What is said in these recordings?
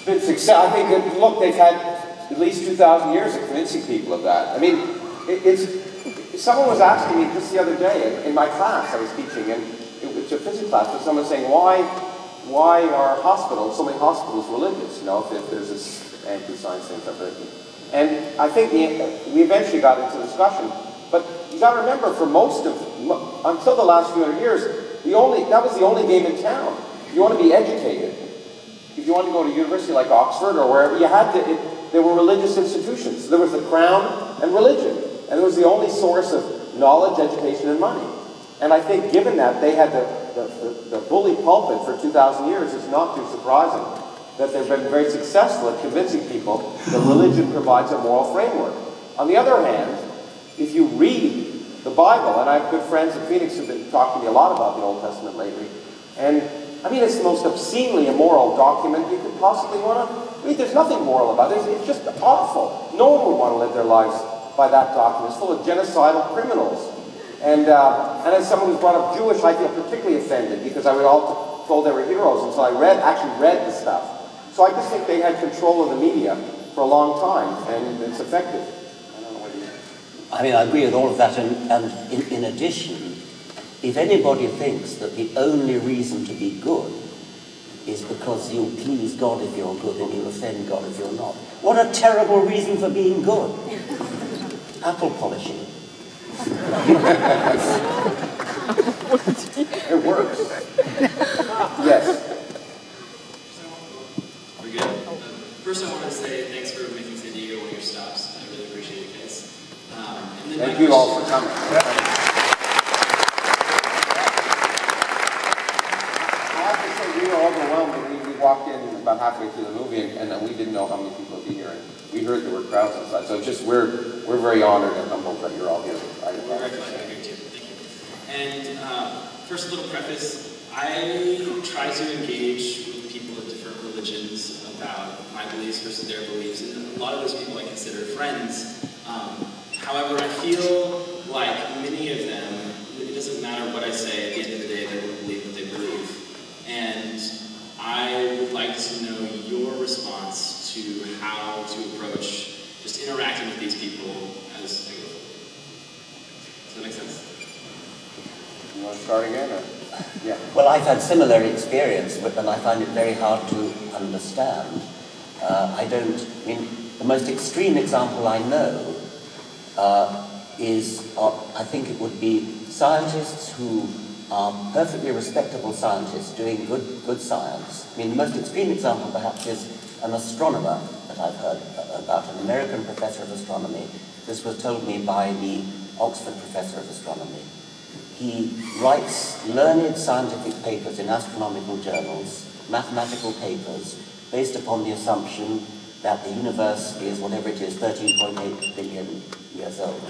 been success. I think that, look, they've had at least 2,000 years of convincing people of that. I mean, someone was asking me just the other day in my class I was teaching, and it was a physics class, but someone was saying, why are hospitals, so many hospitals, religious? You know, if there's this anti-science thing, stuff like that. And I think we eventually got into discussion, but you got to remember, for until the last few hundred years, that was the only game in town. If you want to be educated, if you want to go to a university like Oxford or wherever, there were religious institutions. There was the crown and religion, and it was the only source of knowledge, education, and money. And I think, given that they had the bully pulpit for 2,000 years, it's not too surprising that they've been very successful at convincing people that religion provides a moral framework. On the other hand, if you read the Bible, and I have good friends in Phoenix who've been talking to me a lot about the Old Testament lately, and I mean, it's the most obscenely immoral document you could possibly want to read. There's nothing moral about it. It's just awful. No one would want to live their lives by that document. It's full of genocidal criminals. And as someone who's brought up Jewish, I feel particularly offended because I was all told they were heroes until I actually read the stuff. So I just think they had control of the media for a long time, and it's effective. I don't know what you think. I mean, I agree with all of that, and in addition, if anybody thinks that the only reason to be good is because you'll please God if you're good and you'll offend God if you're not, what a terrible reason for being good. Apple polishing. It works. Yes. We're good. First, I want to say thanks for making San Diego one of your stops. I really appreciate it, guys. And then Thank you all for coming. We were overwhelmed. We walked in about halfway through the movie, and we didn't know how many people would be here. And we heard there were crowds outside. So just we're very honored and humbled that you're all here. We're very glad you're here too. Thank you. And first, a little preface. I try to engage with people of different religions about my beliefs versus their beliefs, and a lot of those people I consider friends. However, I feel like many of them, it doesn't matter what I say. At the end of the day, they will believe what they believe. And I would like to know your response to how to approach just interacting with these people as I go forward. Does that make sense? You want to start again? Or? Yeah. Well, I've had similar experience, but then I find it very hard to understand. The most extreme example I know is, I think it would be scientists who are perfectly respectable scientists doing good science. I mean, the most extreme example perhaps is an astronomer that I've heard about, an American professor of astronomy. This was told me by the Oxford professor of astronomy. He writes learned scientific papers in astronomical journals, mathematical papers, based upon the assumption that the universe is, whatever it is, 13.8 billion years old.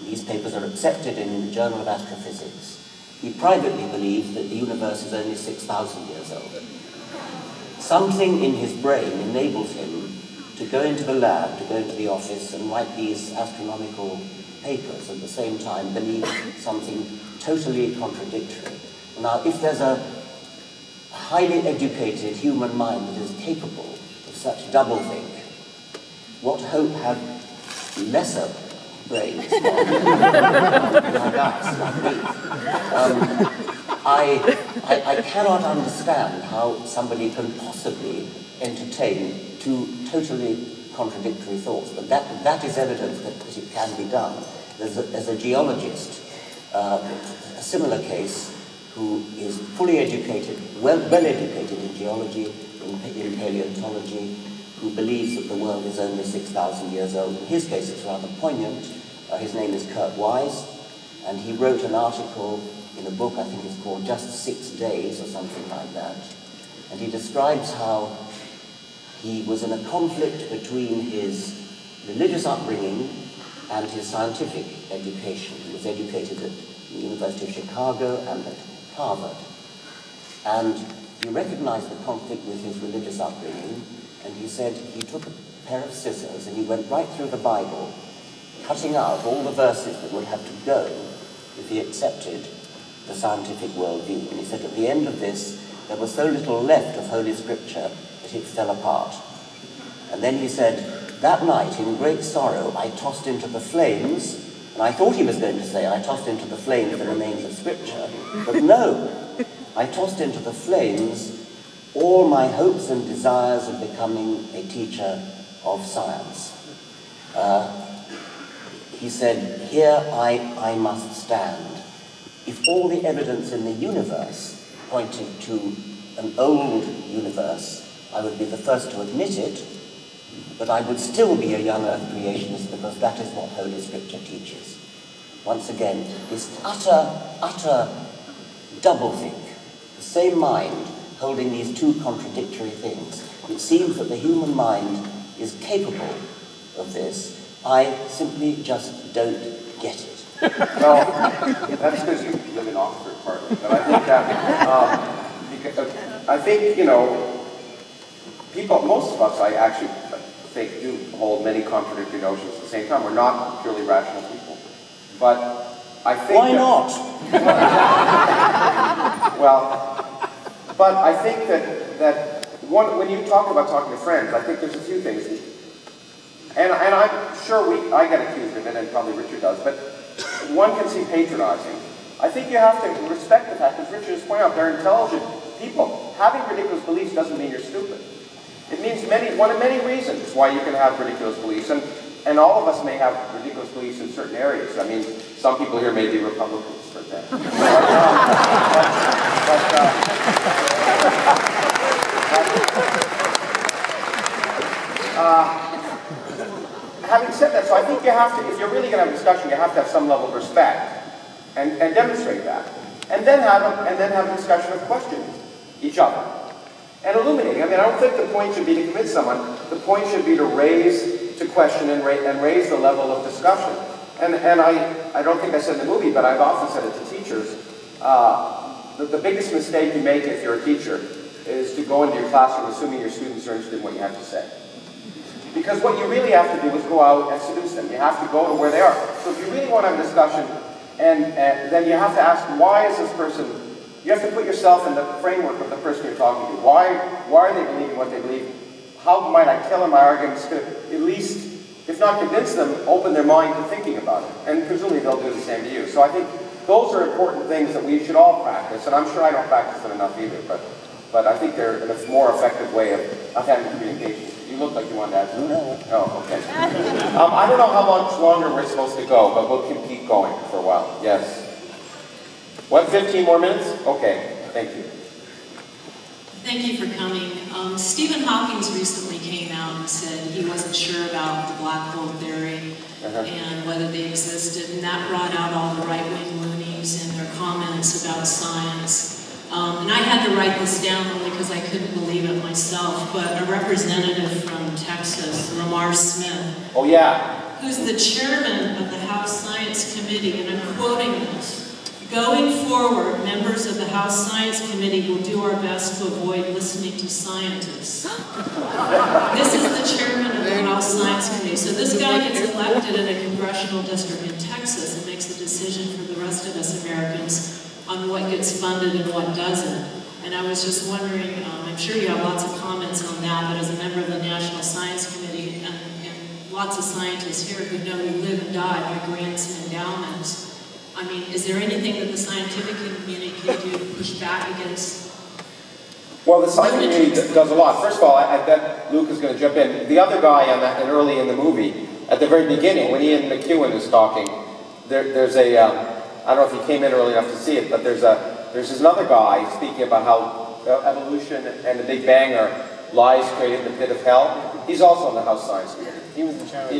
These papers are accepted in the Journal of Astrophysics. He privately believes that the universe is only 6,000 years old. Something in his brain enables him to go into the lab, to go into the office and write these astronomical papers, at the same time believe something totally contradictory. Now, if there's a highly educated human mind that is capable of such doublethink, what hope have lesser brains like us, like me? I cannot understand how somebody can possibly entertain two totally contradictory thoughts, but that is evidence that it can be done. There's a geologist, a similar case, who is fully educated, well educated in geology, in paleontology, who believes that the world is only 6,000 years old. In his case, it's rather poignant. His name is Kurt Wise, and he wrote an article in a book, I think it's called Just 6 Days or something like that. And he describes how he was in a conflict between his religious upbringing and his scientific education. He was educated at the University of Chicago and at Harvard. And he recognized the conflict with his religious upbringing, and he said he took a pair of scissors and he went right through the Bible, cutting out all the verses that would have to go if he accepted the scientific worldview. And he said at the end of this, there was so little left of Holy Scripture that that it fell apart. And then he said, that night, in great sorrow, I tossed into the flames, and I thought he was going to say, I tossed into the flames the remains of Scripture, but no, I tossed into the flames all my hopes and desires of becoming a teacher of science. He said, here I must stand. If all the evidence in the universe pointed to an old universe, I would be the first to admit it, but I would still be a young earth creationist because that is what Holy Scripture teaches. Once again, this utter doublethink, the same mind holding these two contradictory things. It seems that the human mind is capable of this. I simply just don't get it. Well, that's because you live in Oxford, partly. But I think that, I think, you know, people, most of us, I actually think, do hold many contradictory notions at the same time. We're not purely rational people. But I think... Why not? Well, but I think that when you talk about talking to friends, I think there's a few things. And I'm sure I get accused of it, and probably Richard does, but one can see patronizing. I think you have to respect the fact, as Richard has pointed out, they're intelligent people. Having ridiculous beliefs doesn't mean you're stupid. It means one of many reasons why you can have ridiculous beliefs, and all of us may have ridiculous beliefs in certain areas. I mean, some people here may be Republicans, for example. Having said that, so I think you have to, if you're really going to have a discussion, you have to have some level of respect and demonstrate that, and then have a discussion of questioning each other and illuminating. I mean, I don't think the point should be to convince someone. The point should be to question and raise the level of discussion. And I don't think I said in the movie, but I've often said it to teachers. The biggest mistake you make if you're a teacher is to go into your classroom assuming your students are interested in what you have to say. Because what you really have to do is go out and seduce them. You have to go to where they are. So if you really want to have a discussion, and then you have to ask, why is this person, you have to put yourself in the framework of the person you're talking to. Why are they believing what they believe? How might I tailor my arguments to at least, if not convince them, open their mind to thinking about it? And presumably they'll do the same to you. So I think those are important things that we should all practice, and I'm sure I don't practice them enough either, but I think they're a more effective way of having communication. You look like you wanted to add something. Oh, okay. I don't know how much longer we're supposed to go, but we'll keep going for a while. Yes. What, 15 more minutes? Okay, thank you. Thank you for coming. Stephen Hawking recently came out and said he wasn't sure about the black hole theory and whether they existed, and that brought out all the right-wing loonies and their comments about science. And I had to write this down only because I couldn't believe it myself, but a representative from Texas, Lamar Smith, oh yeah, who's the chairman of the House Science Committee, and I'm quoting this, "Going forward, members of the House Science Committee will do our best to avoid listening to scientists." This is the chairman of the House Science Committee. So this guy gets elected in a congressional district in Texas and makes a decision for the rest of us Americans on what gets funded and what doesn't. And I was just wondering, I'm sure you have lots of comments on that, but as a member of the National Science Committee and lots of scientists here who know we live and die by grants and endowments, I mean, is there anything that the scientific community can do to push back against? Well, the scientific community does a lot. First of all, I bet Luke is going to jump in. The other guy on that, and early in the movie, at the very beginning, when Ian McEwan is talking, there's a, I don't know if you came in early enough to see it, but there's another guy speaking about how evolution and the Big Bang are lies created in the pit of hell. He's also on the House Science Committee. He was the chairman.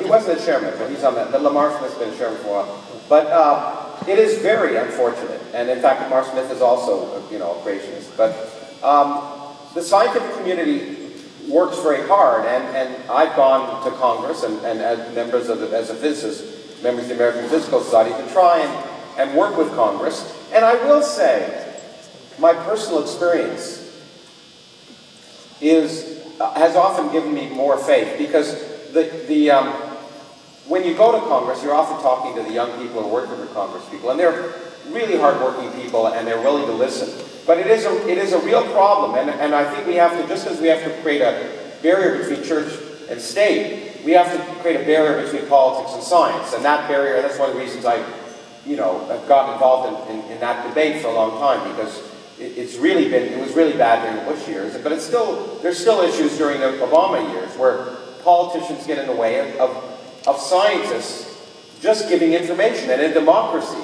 He wasn't the chairman, but he's on that. But Lamar Smith's been a chairman for a while. But it is very unfortunate, and in fact, Lamar Smith is also, a creationist. But the scientific community works very hard, and I've gone to Congress and as members of as a physicist, members of the American Physical Society, to try and work with Congress. And I will say, my personal experience has often given me more faith, because when you go to Congress, you're often talking to the young people who are working for Congress people, and they're really hardworking people, and they're willing to listen. But it is a real problem, and I think we have to, just as we have to create a barrier between church and state, we have to create a barrier between politics and science. And that barrier, that's one of the reasons I, have gotten involved in that debate for a long time, because it was really bad during the Bush years, but there's still issues during the Obama years where politicians get in the way of scientists just giving information. And in democracy,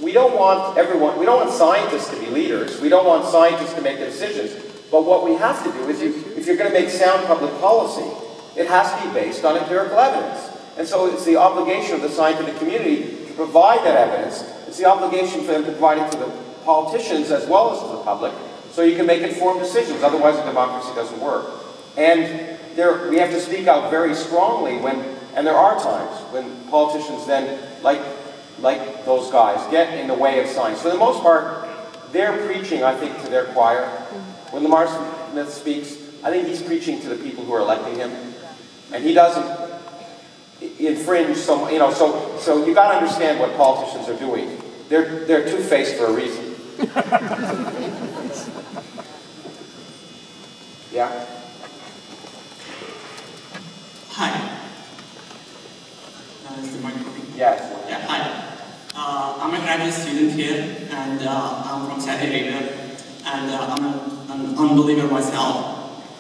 we don't want scientists to be leaders. We don't want scientists to make the decisions. But what we have to do is, if you're going to make sound public policy, it has to be based on empirical evidence. And so it's the obligation of the scientific community to provide that evidence. It's the obligation for them to provide it to the politicians as well as to the public, so you can make informed decisions. Otherwise, a democracy doesn't work. And we have to speak out very strongly and there are times when politicians then, like those guys, get in the way of science. For the most part, they're preaching, I think, to their choir. When Lamar Smith speaks, I think he's preaching to the people who are electing him, and he doesn't infringe so you got to understand what politicians are doing. They're two-faced for a reason. Yeah? Hi. Is the mic working? Yes. Yeah, hi. I'm a graduate student here, and I'm from Saudi Arabia, and I'm an unbeliever myself.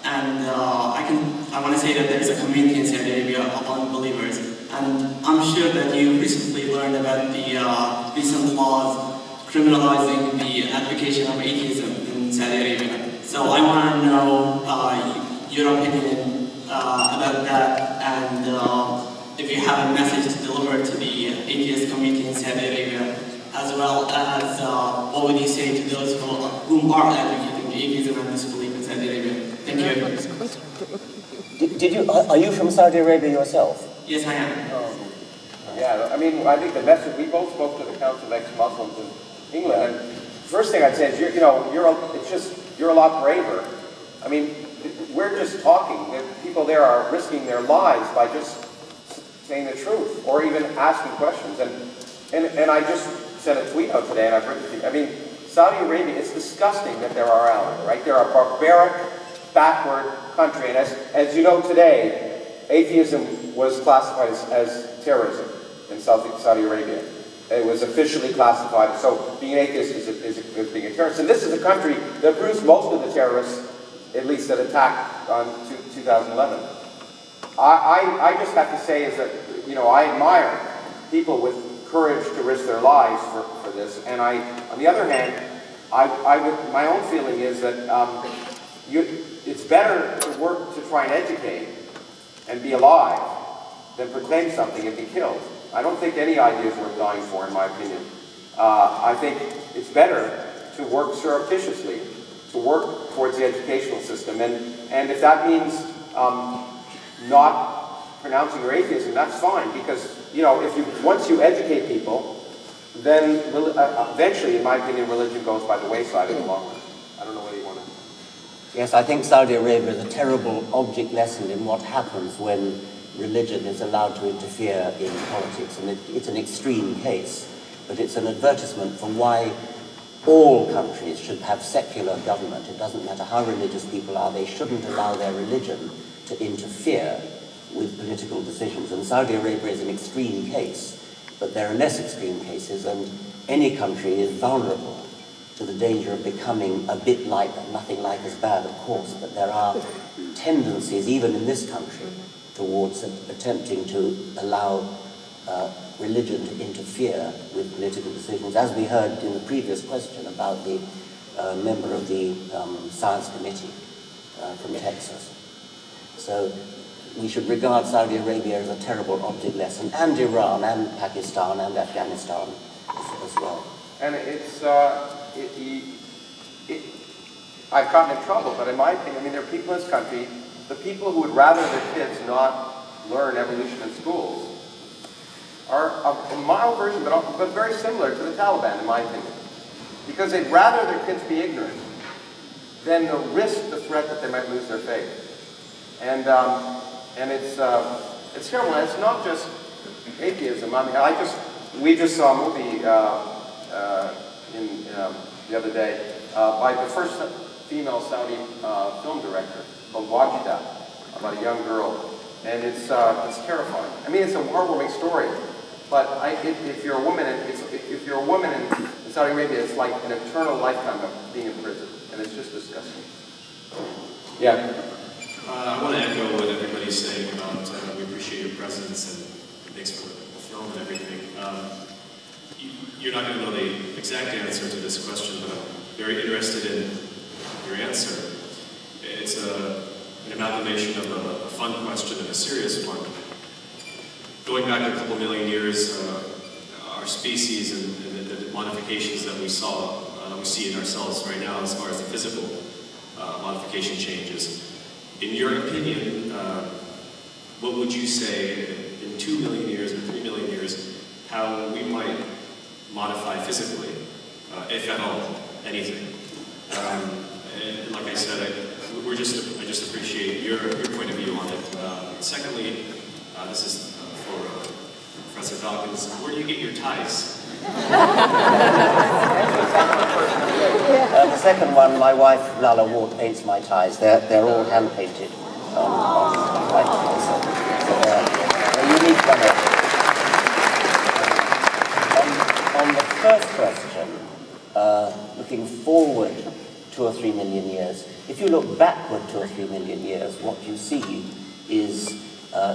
And I want to say that there is a community in Saudi Arabia of unbelievers, and I'm sure that you recently learned about the recent laws criminalizing the application of atheism in Saudi Arabia. So I want to know your opinion about that, and if you have a message to deliver to the atheist community in Saudi Arabia, as well as what would you say to those who are advocating atheism and disbelief in Saudi Arabia? Thank you. Are you from Saudi Arabia yourself? Yes, I am. Yeah, I mean, I think the message, we both spoke to the Council of Ex-Muslims in England, and first thing I'd say is, you're a lot braver. I mean, we're just talking. The people there are risking their lives by just saying the truth, or even asking questions. And I just sent a tweet out today, and I've written to you. I mean, Saudi Arabia, it's disgusting that they're our ally, right? They're a barbaric, backward country, and as you know today, atheism was classified as terrorism in Saudi Arabia. It was officially classified, so being an atheist is being a terrorist. And this is a country that produced most of the terrorists, at least that attacked on 2011. I just have to say is that, I admire people with courage to risk their lives for this, and on the other hand, my own feeling is that it's better to work to try and educate and be alive than proclaim something and be killed. I don't think any idea is worth dying for, in my opinion. I think it's better to work surreptitiously, to work towards the educational system, and if that means not pronouncing your atheism, that's fine, because once you educate people, then eventually, in my opinion, religion goes by the wayside in the long run. I don't know whether you want to. Yes, I think Saudi Arabia is a terrible object lesson in what happens when religion is allowed to interfere in politics, and it's an extreme case, but it's an advertisement for why all countries should have secular government. It doesn't matter how religious people are, they shouldn't allow their religion to interfere with political decisions. And Saudi Arabia is an extreme case, but there are less extreme cases, and any country is vulnerable to the danger of becoming a bit like, nothing like as bad, of course, but there are tendencies, even in this country, towards attempting to allow religion to interfere with political decisions, as we heard in the previous question about the member of the Science Committee from Texas. So we should regard Saudi Arabia as a terrible object lesson, and Iran, and Pakistan, and Afghanistan as well. And I've gotten in trouble, but in my opinion, there are people in this country, the people who would rather their kids not learn evolution in schools are a mild version, but very similar to the Taliban, in my opinion. Because they'd rather their kids be ignorant than the threat that they might lose their faith. And it's terrible. And it's not just atheism. We just saw a movie the other day by the first female Saudi film director called Wajida, about a young girl, and it's terrifying. I mean, it's a heartwarming story, but if you're a woman, if you're a woman in Saudi Arabia, it's like an eternal lifetime of being in prison, and it's just disgusting. Yeah. I want to echo what everybody's saying about we appreciate your presence and thanks for the film and everything. You're not going to know the exact answer to this question, but I'm very interested in your answer. It's an amalgamation of a fun question and a serious one. Going back a couple million years, our species and the modifications that we see in ourselves right now as far as the physical modification changes. In your opinion, what would you say in 2 million years or 3 million years, how we might modify physically, if at all, anything? And like I said, I just appreciate your point of view on it. Secondly, this is for Professor Dawkins. Where do you get your ties? The second one, my wife Lala Ward paints my ties. They're all hand painted on white ties. So they're a unique one. On the first question, looking forward 2 or 3 million years, if you look backward 2 or 3 million years, what you see is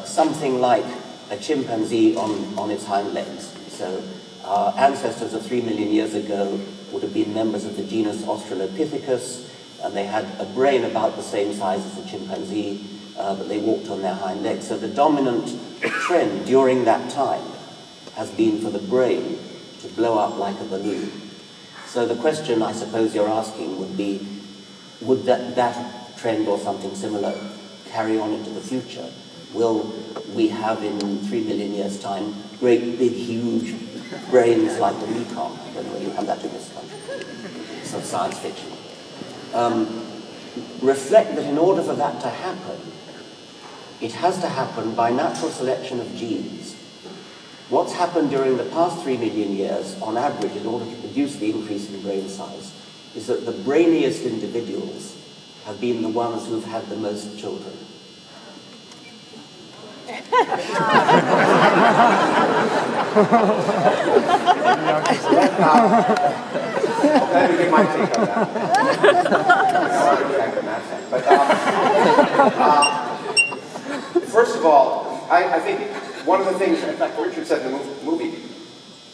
something like a chimpanzee on its hind legs. So our ancestors of 3 million years ago would have been members of the genus Australopithecus, and they had a brain about the same size as a chimpanzee, but they walked on their hind legs. So the dominant trend during that time has been for the brain to blow up like a balloon. So the question I suppose you're asking would be, would that trend or something similar carry on into the future? Will we have in 3 million years' time great big huge brains like the Mekong? I don't know whether you have that in this country. It's sort of science fiction. Reflect that in order for that to happen, it has to happen by natural selection of genes. What's happened during the past 3 million years, on average, in order to produce the increase in brain size, is that the brainiest individuals have been the ones who've had the most children. Let me get my take on that. First of all, I think one of the things, in fact, Richard said in the movie,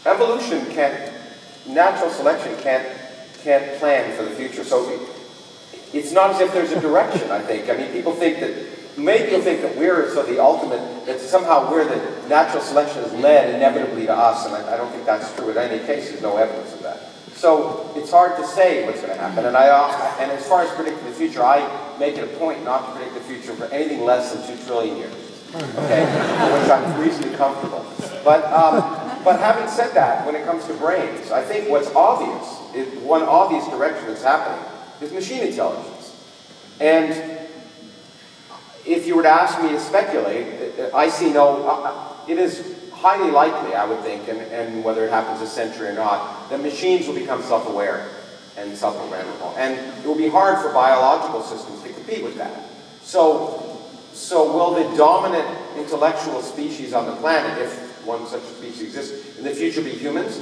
evolution natural selection can't plan for the future. So it's not as if there's a direction, I think. I mean, maybe you'll think that we're the ultimate, that somehow we're the natural selection has led inevitably to us, and I don't think that's true in any case. There's no evidence of that. So it's hard to say what's going to happen. And as far as predicting the future, I make it a point not to predict the future for anything less than 2 trillion years. Okay, which I'm reasonably comfortable. But having said that, when it comes to brains, I think what's obvious, one obvious direction that's happening is machine intelligence. And if you were to ask me to speculate, I see it is highly likely, I would think, and whether it happens this century or not, that machines will become self-aware and self-programmable. And it will be hard for biological systems to compete with that. So will the dominant intellectual species on the planet, if one such a species exists, in the future be humans?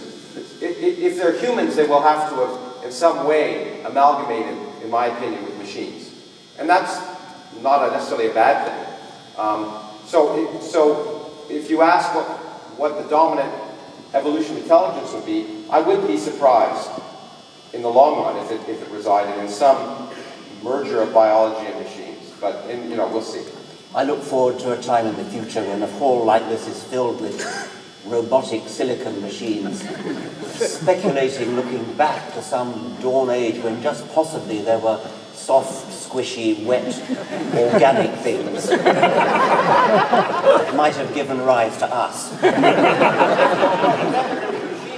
If they're humans, they will have to have, in some way, amalgamated, in my opinion, with machines. And that's not necessarily a bad thing. So if you ask what the dominant evolution intelligence would be, I wouldn't be surprised in the long run if it resided in some merger of biology and machines. But we'll see. I look forward to a time in the future when a hall like this is filled with robotic silicon machines, speculating, looking back to some dawn age when just possibly there were soft, squishy, wet, organic things that might have given rise to us. Machines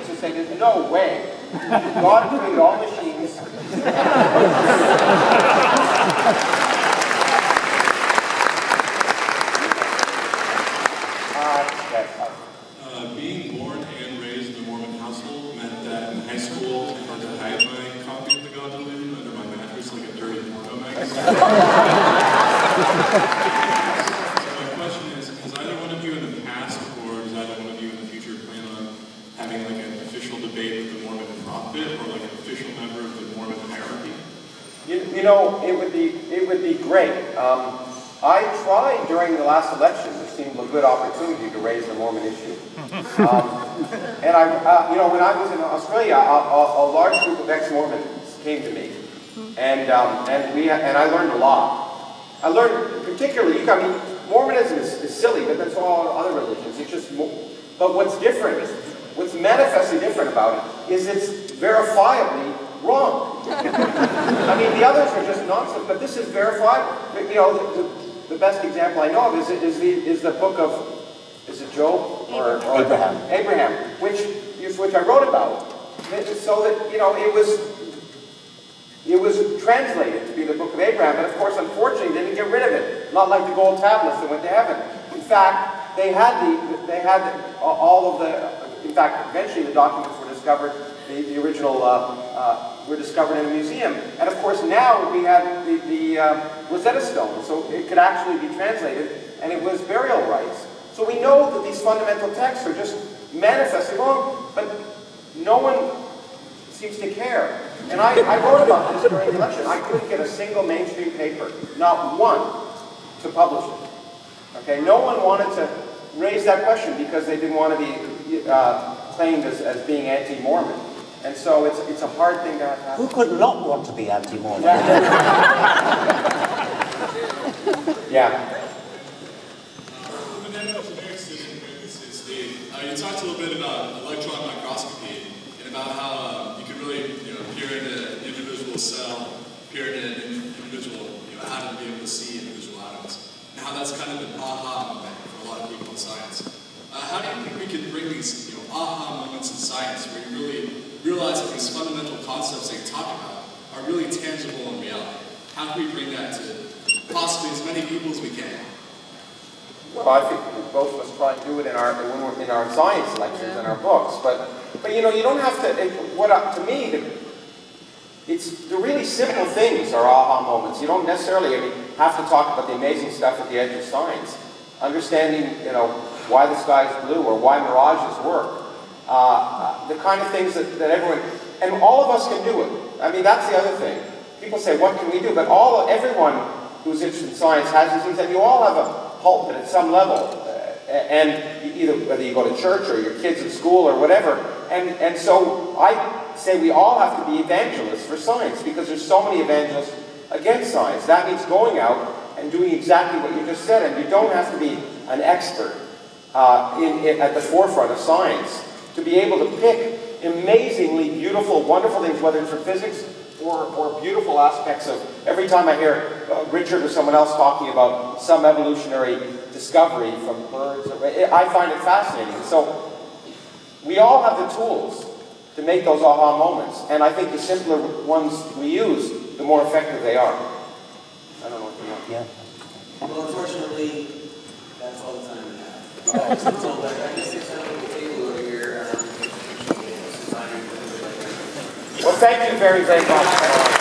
would say, there's no way. God created all machines. Being born and raised in a Mormon household meant that in high school I had to hide my copy of the God Delusion. my question is, has either one of you in the past, or does either one of you in the future plan on having like an official debate with the Mormon prophet, or like an official member of the Mormon hierarchy? You know, it would be great. I tried during the last election, which seemed a good opportunity to raise the Mormon issue. And when I was in Australia, a large group of ex-Mormons came to me, and I learned a lot. I learned particularly, Mormonism is silly, but that's all other religions. It's just, but what's different, what's manifestly different about it, is it's verifiably wrong. The others are just nonsense, but this is verifiable. The best example I know of is the book of, is it Job or Abraham, which I wrote about, so that it was translated to be the book of Abraham, but of course, unfortunately, they didn't get rid of it. Not like the gold tablets that went to heaven. In fact, eventually the documents were discovered. The original were discovered in a museum, and of course now we have the Rosetta Stone, so it could actually be translated, and it was burial rites. So we know that these fundamental texts are just manifestly wrong, but no one seems to care. And I wrote about this during the election. I couldn't get a single mainstream paper, not one, to publish it. Okay, no one wanted to raise that question because they didn't want to be claimed as being anti-Mormon. And so it's a hard thing to have happen. Who could not want to be anti-Mormon? Yeah. You talked a little bit about electron microscopy and about how you can really peer into an individual cell, peer into an individual atom, be able to see individual atoms, and how that's kind of an aha moment for a lot of people in science. How do you think we could bring these aha moments in science where you really realize that these fundamental concepts that you talk about are really tangible in reality? How can we bring that to possibly as many people as we can? Well, I think both of us try and do it in our science lectures and our books, but you don't have to. To me, it's the really simple things are aha moments. You don't necessarily have to talk about the amazing stuff at the edge of science. Understanding, why the sky is blue or why mirages work. The kind of things that everyone, and all of us can do it. That's the other thing. People say, what can we do? But everyone who's interested in science has these things, and you all have a pulpit at some level. And whether you go to church or your kids at school or whatever. And so I say we all have to be evangelists for science because there's so many evangelists against science. That means going out and doing exactly what you just said. And you don't have to be an expert at the forefront of science to be able to pick amazingly beautiful, wonderful things, whether it's from physics or beautiful aspects of, every time I hear Richard or someone else talking about some evolutionary discovery from birds, I find it fascinating. So we all have the tools to make those aha moments, and I think the simpler ones we use, the more effective they are. I don't know what you want. Yeah. Well, unfortunately, that's all the time we have. So, but I guess it's on the table over here. Well, thank you very, very much.